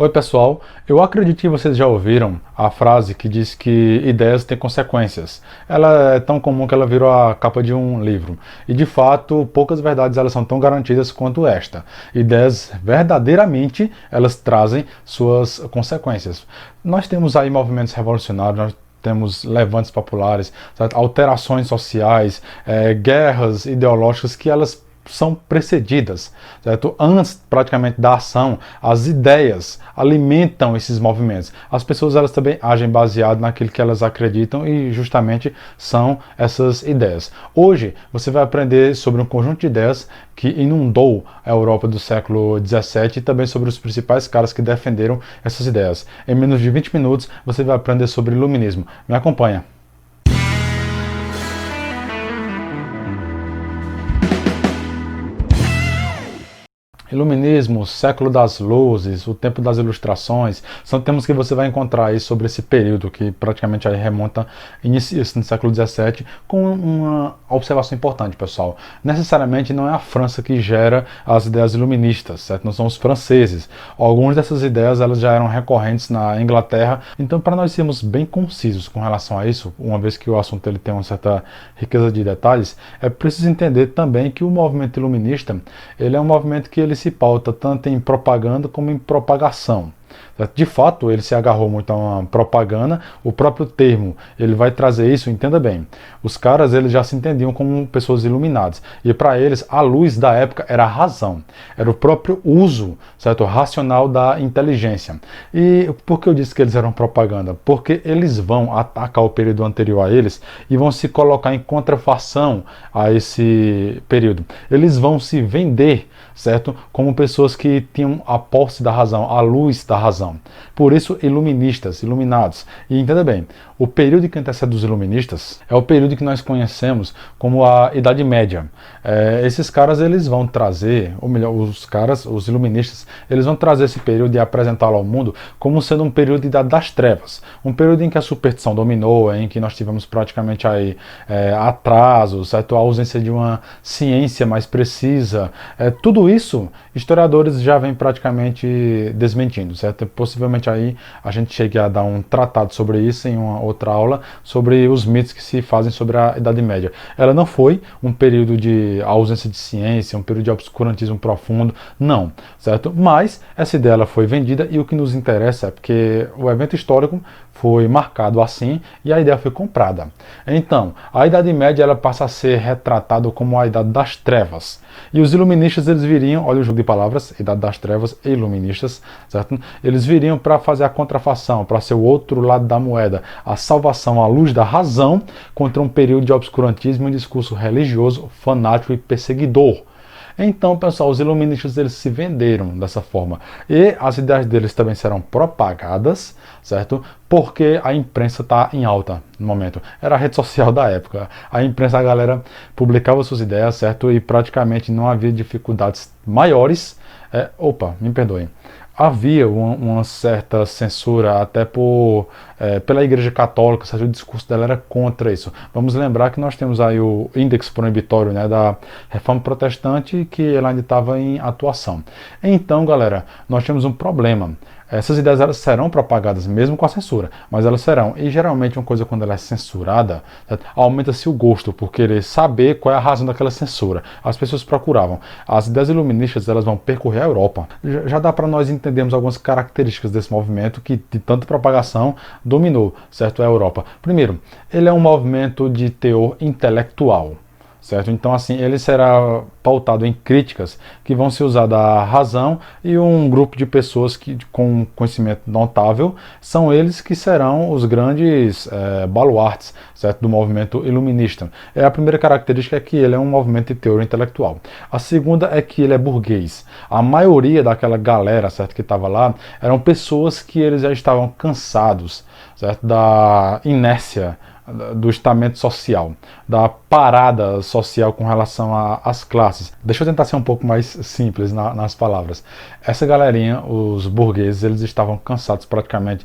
Oi pessoal, eu acredito que vocês já ouviram a frase que diz que ideias têm consequências. Ela é tão comum que ela virou a capa de um livro. E de fato, poucas verdades elas são tão garantidas quanto esta. Ideias verdadeiramente elas trazem suas consequências. Nós temos aí movimentos revolucionários, nós temos levantes populares, certo? Alterações sociais, guerras ideológicas que elas são precedidas, certo? Antes praticamente da ação, as ideias alimentam esses movimentos. As pessoas elas também agem baseado naquilo que elas acreditam e justamente são essas ideias. Hoje você vai aprender sobre um conjunto de ideias que inundou a Europa do século XVII e também sobre os principais caras que defenderam essas ideias. Em menos de 20 minutos você vai aprender sobre iluminismo. Me acompanha. Iluminismo, século das luzes, o tempo das ilustrações, são temas que você vai encontrar aí sobre esse período que praticamente aí remonta, inicia-se no século XVII, com uma observação importante, pessoal. Necessariamente não é a França que gera as ideias iluministas, certo? Não são os franceses. Algumas dessas ideias elas já eram recorrentes na Inglaterra, então para nós sermos bem concisos com relação a isso, uma vez que o assunto ele tem uma certa riqueza de detalhes, é preciso entender também que o movimento iluminista, ele é um movimento que ele se pauta tanto em propaganda como em propagação. De fato, ele se agarrou muito a uma propaganda, o próprio termo, ele vai trazer isso, entenda bem. Os caras, eles já se entendiam como pessoas iluminadas, e para eles, a luz da época era a razão, era o próprio uso, certo, racional da inteligência. E por que eu disse que eles eram propaganda? Porque eles vão atacar o período anterior a eles e vão se colocar em contrafação a esse período. Eles vão se vender, certo, como pessoas que tinham a posse da razão, a luz da razão. Por isso, iluministas, iluminados. E entenda bem, o período que antecede dos iluministas é o período que nós conhecemos como a Idade Média. Esses caras, eles vão trazer, ou melhor, os iluministas, eles vão trazer esse período e apresentá-lo ao mundo como sendo um período de Idade das Trevas. Um período em que a superstição dominou, em que nós tivemos praticamente aí atrasos, certo? A ausência de uma ciência mais precisa. Tudo isso, historiadores já vêm praticamente desmentindo, certo? Possivelmente aí a gente chegue a dar um tratado sobre isso em uma outra aula, sobre os mitos que se fazem sobre a Idade Média. Ela não foi um período de ausência de ciência, um período de obscurantismo profundo, não, certo? Mas essa ideia ela foi vendida e o que nos interessa é porque o evento histórico foi marcado assim e a ideia foi comprada. Então, a Idade Média ela passa a ser retratada como a Idade das Trevas. E os iluministas eles viriam, olha o jogo de palavras, Idade das Trevas e iluministas, certo? Eles viriam para fazer a contrafação, para ser o outro lado da moeda, a salvação à luz da razão contra um período de obscurantismo e um discurso religioso, fanático e perseguidor. Então, pessoal, os iluministas eles se venderam dessa forma. E as ideias deles também serão propagadas, certo? Porque a imprensa está em alta no momento. Era a rede social da época. A imprensa, a galera publicava suas ideias, certo? E praticamente não havia dificuldades maiores. Me perdoem. Havia uma certa censura até pela Igreja Católica, certo? O discurso dela era contra isso. Vamos lembrar que nós temos aí o índex proibitório, né, da Reforma Protestante, que ela ainda estava em atuação. Então, galera, nós temos um problema. Essas ideias elas serão propagadas mesmo com a censura, mas elas serão. E geralmente uma coisa quando ela é censurada, aumenta-se o gosto por querer saber qual é a razão daquela censura. As pessoas procuravam. As ideias iluministas elas vão percorrer a Europa. Já dá para nós entendermos algumas características desse movimento que de tanta propagação dominou, certo, a Europa. Primeiro, ele é um movimento de teor intelectual. Certo? Então, assim, ele será pautado em críticas que vão se usar da razão e um grupo de pessoas que, com conhecimento notável são eles que serão os grandes baluartes, certo? Do movimento iluminista. A primeira característica é que ele é um movimento de teor intelectual. A segunda é que ele é burguês. A maioria daquela galera, certo, que estava lá eram pessoas que eles já estavam cansados, certo, da inércia do estamento social. da parada social com relação às classes. Deixa eu tentar ser um pouco mais simples nas palavras. Essa galerinha, os burgueses, eles estavam cansados praticamente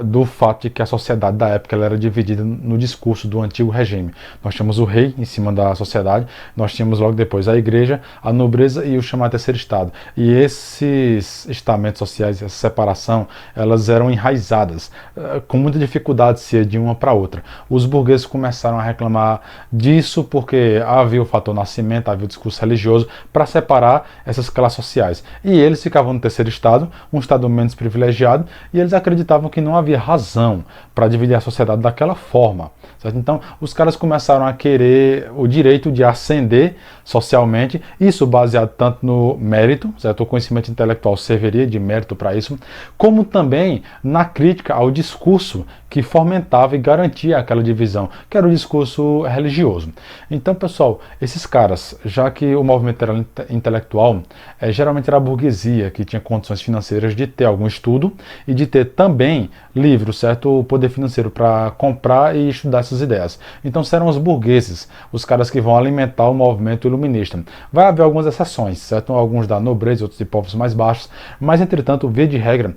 do fato de que a sociedade da época ela era dividida no discurso do antigo regime. Nós tínhamos o rei em cima da sociedade, nós tínhamos logo depois a igreja, a nobreza e o chamado terceiro estado. E esses estamentos sociais, essa separação, elas eram enraizadas, com muita dificuldade se ia de uma para outra. Os burgueses começaram a reclamar disso porque havia o fator nascimento, havia o discurso religioso para separar essas classes sociais. E eles ficavam no terceiro estado, um estado menos privilegiado, e eles acreditavam que não havia razão para dividir a sociedade daquela forma. Certo? Então, os caras começaram a querer o direito de ascender socialmente, isso baseado tanto no mérito, certo? O conhecimento intelectual serviria de mérito para isso, como também na crítica ao discurso que fomentava e garantia aquela divisão, que era o discurso religioso. Então, pessoal, esses caras, já que o movimento era intelectual, geralmente era a burguesia que tinha condições financeiras de ter algum estudo e de ter também livros, certo? O poder financeiro para comprar e estudar essas ideias. Então, serão os burgueses, os caras que vão alimentar o movimento iluminista. Vai haver algumas exceções, certo? Alguns da nobreza, outros de povos mais baixos, mas, entretanto, via de regra,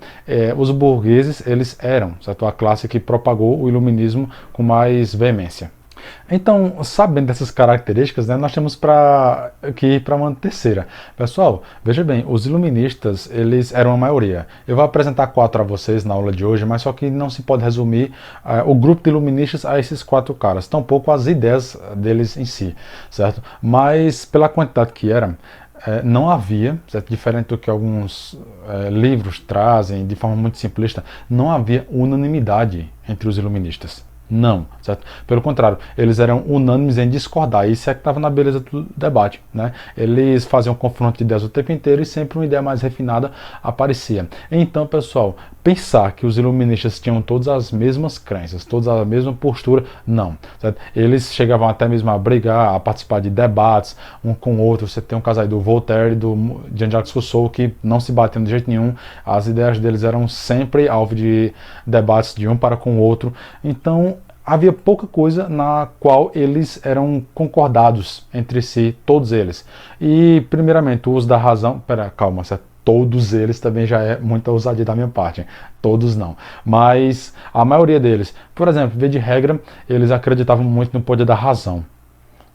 os burgueses, eles eram, certo? A classe que propagou o iluminismo com mais veemência. Então, sabendo dessas características, né, nós temos que ir para uma terceira. Pessoal, veja bem, os iluministas, eles eram a maioria. Eu vou apresentar 4 a vocês na aula de hoje, mas só que não se pode resumir o grupo de iluministas a esses 4 caras, tampouco as ideias deles em si, certo? Mas pela quantidade que eram, não havia, certo? Diferente do que alguns livros trazem de forma muito simplista, não havia unanimidade entre os iluministas. Não, certo? Pelo contrário, eles eram unânimes em discordar. Isso é que estava na beleza do debate, né? Eles faziam um confronto de ideias o tempo inteiro e sempre uma ideia mais refinada aparecia. Então, pessoal, pensar que os iluministas tinham todas as mesmas crenças, todas a mesma postura, não, certo? Eles chegavam até mesmo a brigar, a participar de debates um com o outro. Você tem um caso aí do Voltaire e do Jean-Jacques Rousseau que não se batiam de jeito nenhum. As ideias deles eram sempre alvo de debates de um para com o outro. Então, havia pouca coisa na qual eles eram concordados entre si, todos eles. E, primeiramente, o uso da razão... Calma, certo? Todos eles também já é muita ousadia da minha parte, hein? Todos não. Mas a maioria deles, por exemplo, via de regra, eles acreditavam muito no poder da razão.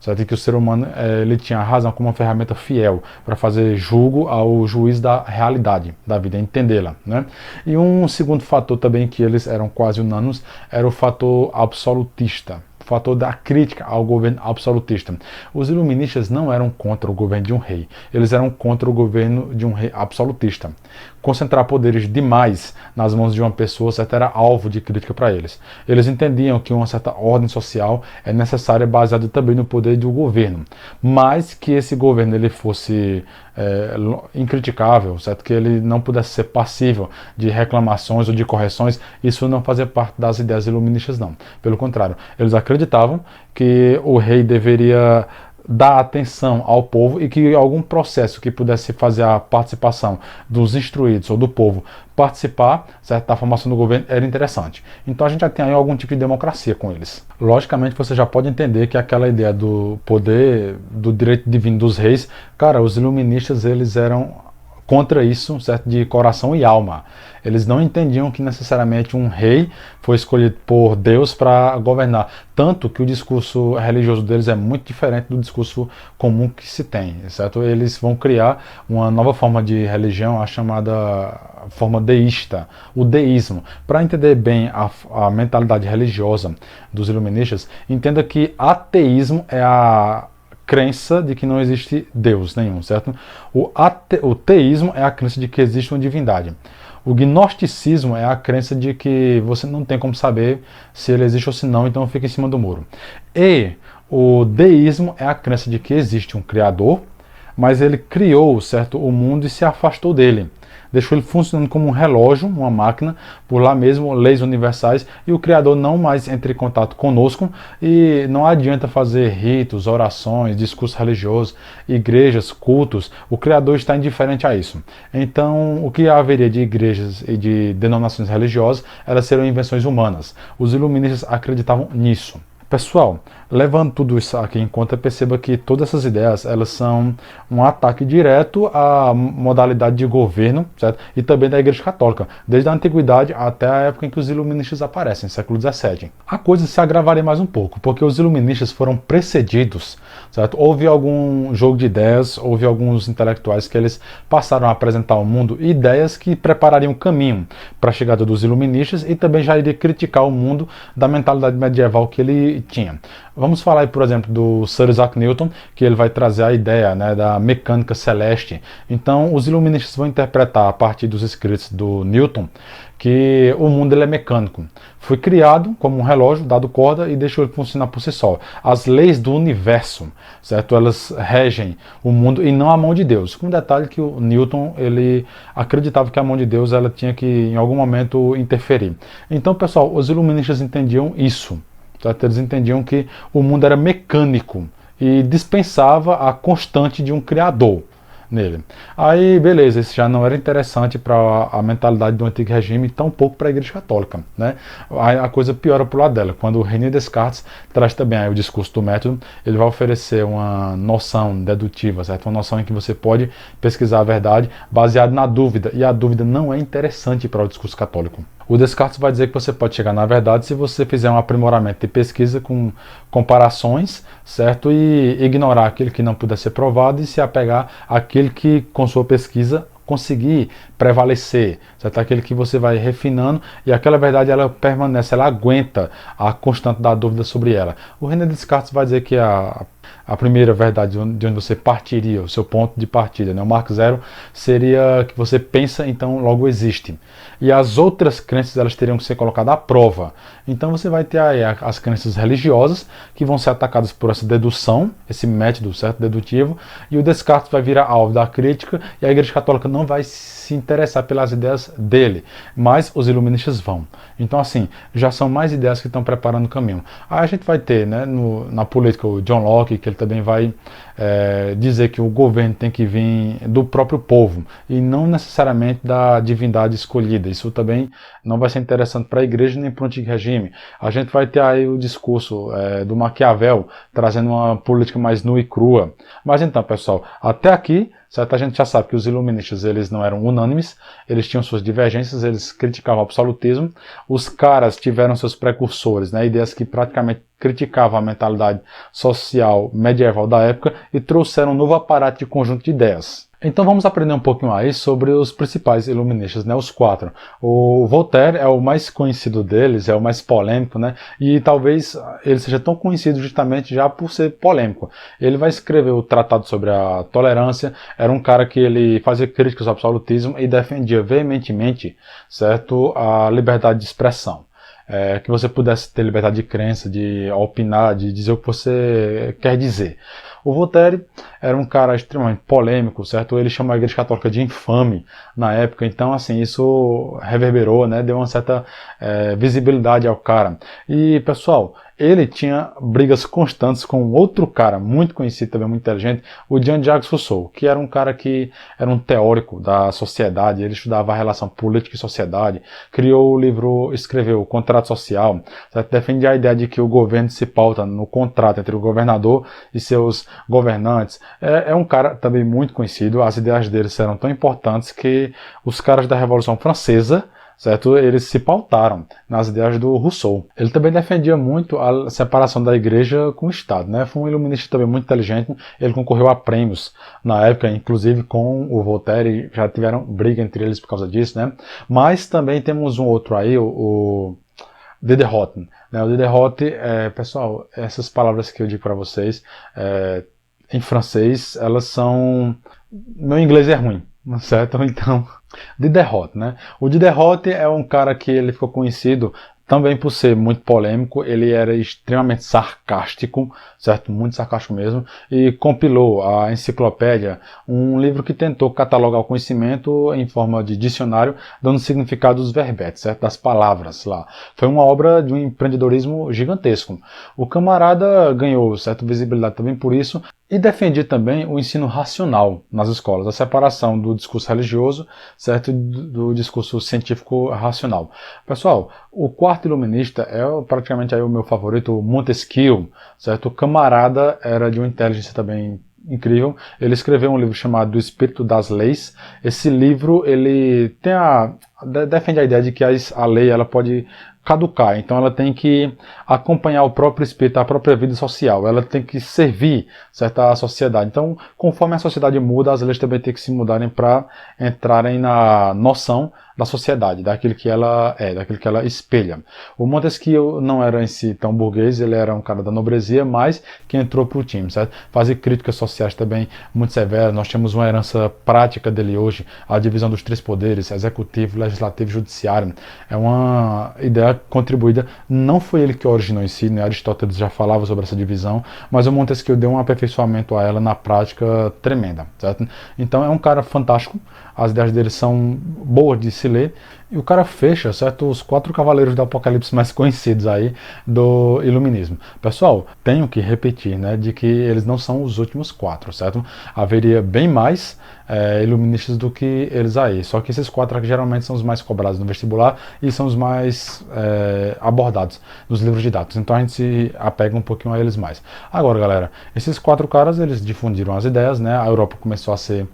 Certo? Que o ser humano ele tinha a razão como uma ferramenta fiel para fazer julgo ao juiz da realidade da vida, entendê-la, né? E um segundo fator também que eles eram quase unânimes era o fator absolutista, o fator da crítica ao governo absolutista. Os iluministas não eram contra o governo de um rei, eles eram contra o governo de um rei absolutista. Concentrar poderes demais nas mãos de uma pessoa, certo, era alvo de crítica para eles. Eles entendiam que uma certa ordem social é necessária baseada também no poder do governo, mas que esse governo ele fosse incriticável, certo, que ele não pudesse ser passível de reclamações ou de correções, isso não fazia parte das ideias iluministas, não. Pelo contrário, eles acreditavam que o rei deveria dar atenção ao povo e que algum processo que pudesse fazer a participação dos instruídos ou do povo participar, certo, da formação do governo era interessante. Então a gente já tem aí algum tipo de democracia com eles. Logicamente você já pode entender que aquela ideia do poder, do direito divino dos reis, cara, os iluministas eles eram contra isso, certo, de coração e alma. Eles não entendiam que necessariamente um rei foi escolhido por Deus para governar. Tanto que o discurso religioso deles é muito diferente do discurso comum que se tem, certo? Eles vão criar uma nova forma de religião, a chamada forma deísta, o deísmo. Para entender bem a mentalidade religiosa dos iluministas, entenda que ateísmo é a crença de que não existe Deus nenhum, certo? O teísmo é a crença de que existe uma divindade. O gnosticismo é a crença de que você não tem como saber se ele existe ou se não, então fica em cima do muro. E o deísmo é a crença de que existe um Criador, mas ele criou, certo, o mundo e se afastou dele. Deixou ele funcionando como um relógio, uma máquina, por lá mesmo, leis universais, e o Criador não mais entra em contato conosco, e não adianta fazer ritos, orações, discursos religiosos, igrejas, cultos, o Criador está indiferente a isso. Então, o que haveria de igrejas e de denominações religiosas, elas seriam invenções humanas. Os iluministas acreditavam nisso. Pessoal, levando tudo isso aqui em conta, perceba que todas essas ideias, elas são um ataque direto à modalidade de governo, certo? E também da Igreja Católica, desde a Antiguidade até a época em que os iluministas aparecem, século XVII. A coisa se agravaria mais um pouco, porque os iluministas foram precedidos, certo? Houve algum jogo de ideias, houve alguns intelectuais que eles passaram a apresentar ao mundo ideias que preparariam o caminho para a chegada dos iluministas e também já iria criticar o mundo da mentalidade medieval que ele tinha. Vamos falar aí, por exemplo, do Sir Isaac Newton, que ele vai trazer a ideia, né, da mecânica celeste. Então, os iluministas vão interpretar a partir dos escritos do Newton que o mundo ele é mecânico. Foi criado como um relógio, dado corda e deixou ele funcionar por si só. As leis do universo, certo? Elas regem o mundo e não a mão de Deus. Com detalhe que o Newton ele acreditava que a mão de Deus ela tinha que em algum momento interferir. Então, pessoal, os iluministas entendiam isso. Certo? Eles entendiam que o mundo era mecânico e dispensava a constante de um criador nele. Aí, beleza, isso já não era interessante para a mentalidade do antigo regime, tampouco para a Igreja Católica, né? Aí a coisa piora pro lado dela. Quando o René Descartes traz também aí o discurso do método, ele vai oferecer uma noção dedutiva, certo? Uma noção em que você pode pesquisar a verdade baseado na dúvida, e a dúvida não é interessante para o discurso católico. O Descartes vai dizer que você pode chegar na verdade se você fizer um aprimoramento de pesquisa com comparações, certo? E ignorar aquele que não puder ser provado e se apegar àquele que, com sua pesquisa, conseguir prevalecer, certo? Aquele que você vai refinando e aquela verdade ela permanece, ela aguenta a constante da dúvida sobre ela. O René Descartes vai dizer que a primeira verdade de onde você partiria, o seu ponto de partida, né? O Marco Zero seria que você pensa, então logo existe. E as outras crenças elas teriam que ser colocadas à prova. Então você vai ter aí as crenças religiosas que vão ser atacadas por essa dedução, esse método certo dedutivo, e o Descartes vai virar alvo da crítica e a Igreja Católica não vai se interessar pelas ideias dele, mas os iluministas vão. Então assim, já são mais ideias que estão preparando o caminho. Aí a gente vai ter, né, na política o John Locke, que ele também vai dizer que o governo tem que vir do próprio povo e não necessariamente da divindade escolhida. Isso também não vai ser interessante para a igreja nem para o antigo regime. A gente vai ter aí o discurso do Maquiavel, trazendo uma política mais nua e crua. Mas então, pessoal, até aqui, certo? A gente já sabe que os iluministas eles não eram unânimes, eles tinham suas divergências, eles criticavam o absolutismo. Os caras tiveram seus precursores, né? Ideias que praticamente criticavam a mentalidade social medieval da época e trouxeram um novo aparato de conjunto de ideias. Então vamos aprender um pouquinho mais sobre os principais iluministas, né, os quatro. O Voltaire é o mais conhecido deles, é o mais polêmico, né, e talvez ele seja tão conhecido justamente já por ser polêmico. Ele vai escrever o Tratado sobre a Tolerância, era um cara que ele fazia críticas ao absolutismo e defendia veementemente, certo, a liberdade de expressão. Que você pudesse ter liberdade de crença, de opinar, de dizer o que você quer dizer. O Voltaire era um cara extremamente polêmico, certo? Ele chamou a Igreja Católica de infame na época, então assim, isso reverberou, né? Deu uma certa visibilidade ao cara. E, pessoal, ele tinha brigas constantes com outro cara muito conhecido, também muito inteligente, o Jean-Jacques Rousseau, que era um cara que era um teórico da sociedade, ele estudava a relação política e sociedade, criou o livro, escreveu o Contrato Social, certo? Defendia a ideia de que o governo se pauta no contrato entre o governador e seus governantes. É um cara também muito conhecido, as ideias dele eram tão importantes que os caras da Revolução Francesa, certo? Eles se pautaram nas ideias do Rousseau. Ele também defendia muito a separação da igreja com o Estado, né? Foi um iluminista também muito inteligente, ele concorreu a prêmios na época, inclusive com o Voltaire, já tiveram briga entre eles por causa disso, né? Mas também temos um outro aí, o Diderot, né? O Diderot, pessoal, essas palavras que eu digo para vocês, em francês, elas são... Meu inglês é ruim, certo? Então... Diderot, né? O Diderot é um cara que ele ficou conhecido também por ser muito polêmico, ele era extremamente sarcástico, certo? Muito sarcástico mesmo, e compilou a enciclopédia, um livro que tentou catalogar o conhecimento em forma de dicionário, dando significado dos verbetes, certo? Das palavras lá. Foi uma obra de um empreendedorismo gigantesco. O camarada ganhou certa visibilidade também por isso, E defendia também o ensino racional nas escolas, a separação do discurso religioso, certo, do discurso científico racional. Pessoal, o quarto iluminista é praticamente aí o meu favorito, o Montesquieu, certo? O camarada era de uma inteligência também incrível. Ele escreveu um livro chamado O Espírito das Leis. Esse livro ele defende a ideia de que a lei ela pode caducar, então ela tem que acompanhar o próprio espírito, a própria vida social, ela tem que servir, certo, à sociedade. Então, conforme a sociedade muda, as leis também têm que se mudarem para entrarem na noção da sociedade, daquilo que ela é, daquilo que ela espelha. O Montesquieu não era em si tão burguês, ele era um cara da nobresia, mas que entrou para o time, certo? Fazia críticas sociais também muito severas. Nós temos uma herança prática dele hoje, a divisão dos três poderes, executivo, legislativo e judiciário. É uma ideia contribuída, não foi ele que originou em si, né? Aristóteles já falava sobre essa divisão, mas o Montesquieu deu um aperfeiçoamento a ela na prática tremenda, certo? Então é um cara fantástico, as ideias dele são boas de se ler, e o cara fecha, certo, os 4 cavaleiros do Apocalipse mais conhecidos aí do iluminismo. Pessoal, tenho que repetir, né, de que eles não são os últimos 4, certo? Haveria bem mais iluministas do que eles aí, só que esses 4 aqui geralmente são os mais cobrados no vestibular e são os mais abordados nos livros didáticos, então a gente se apega um pouquinho a eles mais. Agora, galera, esses 4 caras, eles difundiram as ideias, né, a Europa começou a ser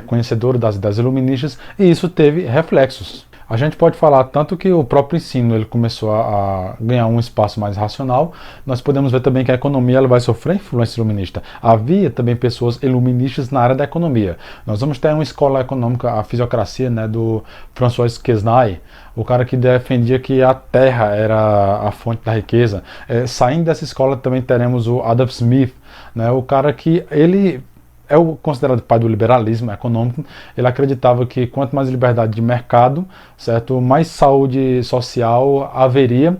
conhecedora das ideias iluministas e isso teve reflexos. A gente pode falar tanto que o próprio ensino ele começou a ganhar um espaço mais racional. Nós podemos ver também que a economia ela vai sofrer influência iluminista. Havia também pessoas iluministas na área da economia. Nós vamos ter uma escola econômica, a fisiocracia, né, do François Quesnay, o cara que defendia que a terra era a fonte da riqueza. Saindo dessa escola também teremos o Adam Smith, né, o cara que ele é o considerado pai do liberalismo econômico. Ele acreditava que quanto mais liberdade de mercado, certo, mais saúde social haveria.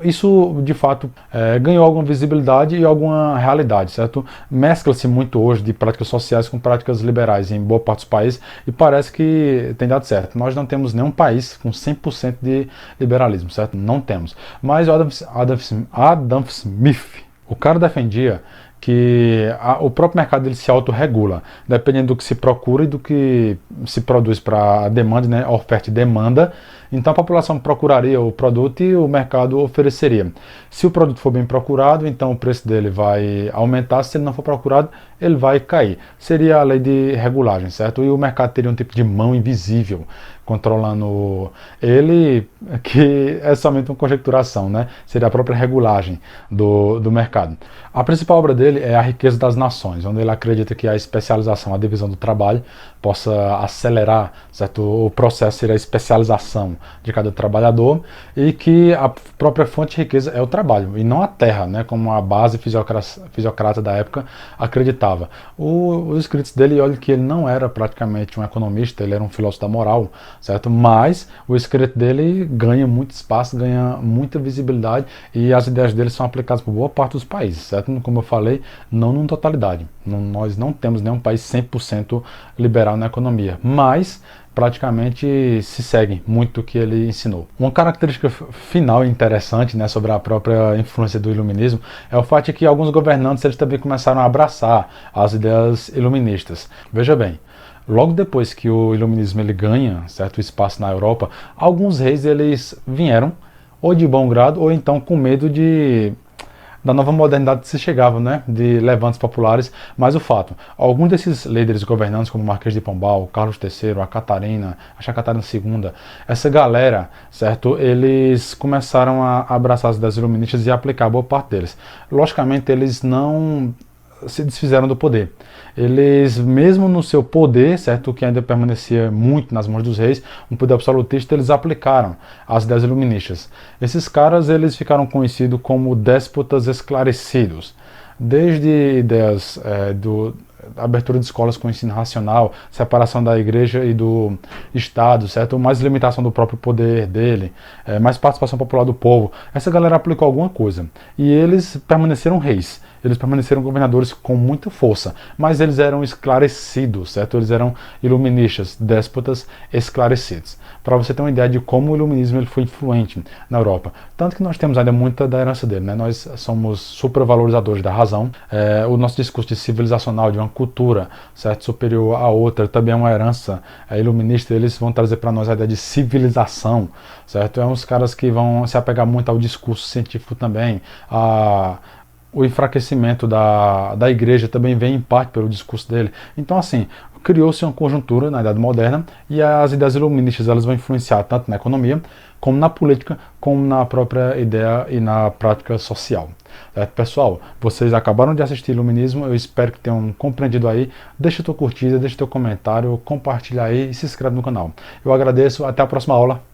Isso, de fato, ganhou alguma visibilidade e alguma realidade, certo? Mescla-se muito hoje de práticas sociais com práticas liberais em boa parte dos países e parece que tem dado certo. Nós não temos nenhum país com 100% de liberalismo, certo? Não temos. Mas o Adam Smith, o cara defendia que o próprio mercado ele se autorregula, dependendo do que se procura e do que se produz para a demanda, né, oferta e demanda. Então a população procuraria o produto e o mercado ofereceria. Se o produto for bem procurado, então o preço dele vai aumentar. Se ele não for procurado, ele vai cair. Seria a lei de regulagem, certo? E o mercado teria um tipo de mão invisível controlando ele, que é somente uma conjecturação, né? Seria a própria regulagem do mercado. A principal obra dele é A Riqueza das Nações, onde ele acredita que a especialização, a divisão do trabalho, possa acelerar, certo? O processo seria a especialização de cada trabalhador e que a própria fonte de riqueza é o trabalho e não a terra, né? Como a base fisiocrata da época acreditava. Os escritos dele, olha que ele não era praticamente um economista, ele era um filósofo da moral, certo? Mas o escrito dele ganha muito espaço, ganha muita visibilidade e as ideias dele são aplicadas por boa parte dos países, certo? Como eu falei, não na totalidade. Nós não temos nenhum país 100% liberal na economia, mas praticamente se segue muito o que ele ensinou. Uma característica final interessante, né, sobre a própria influência do iluminismo é o fato de que alguns governantes eles também começaram a abraçar as ideias iluministas. Veja bem, logo depois que o iluminismo ele ganha certo espaço na Europa, alguns reis eles vieram ou de bom grado ou então com medo da nova modernidade que se chegava, né, de levantes populares, mas o fato, alguns desses líderes governantes, como o Marquês de Pombal, Carlos III, a Catarina, acho que a Catarina II, essa galera, certo, eles começaram a abraçar as ideias iluministas e aplicar boa parte deles. Logicamente, eles não se desfizeram do poder. Eles, mesmo no seu poder, certo, que ainda permanecia muito nas mãos dos reis, um poder absolutista, eles aplicaram as ideias iluministas. Esses caras, eles ficaram conhecidos como déspotas esclarecidos. Desde ideias abertura de escolas com ensino racional, separação da igreja e do Estado, certo? Mais limitação do próprio poder dele, mais participação popular do povo. Essa galera aplicou alguma coisa. E eles permaneceram reis. eles permaneceram governadores com muita força, mas eles eram esclarecidos, certo? Eles eram iluministas, déspotas esclarecidos. Para você ter uma ideia de como o iluminismo ele foi influente na Europa. Tanto que nós temos ainda muita da herança dele, né? Nós somos supervalorizadores da razão. O nosso discurso de civilizacional, de uma cultura, certo? Superior a outra, também é uma herança iluminista. Eles vão trazer para nós a ideia de civilização, certo? É uns caras que vão se apegar muito ao discurso científico também, o enfraquecimento da igreja também vem em parte pelo discurso dele. Então, assim, criou-se uma conjuntura na Idade Moderna e as ideias iluministas elas vão influenciar tanto na economia, como na política, como na própria ideia e na prática social. Certo, pessoal? Vocês acabaram de assistir Iluminismo, eu espero que tenham compreendido aí. Deixa tua curtida, deixa teu comentário, compartilha aí e se inscreve no canal. Eu agradeço, até a próxima aula.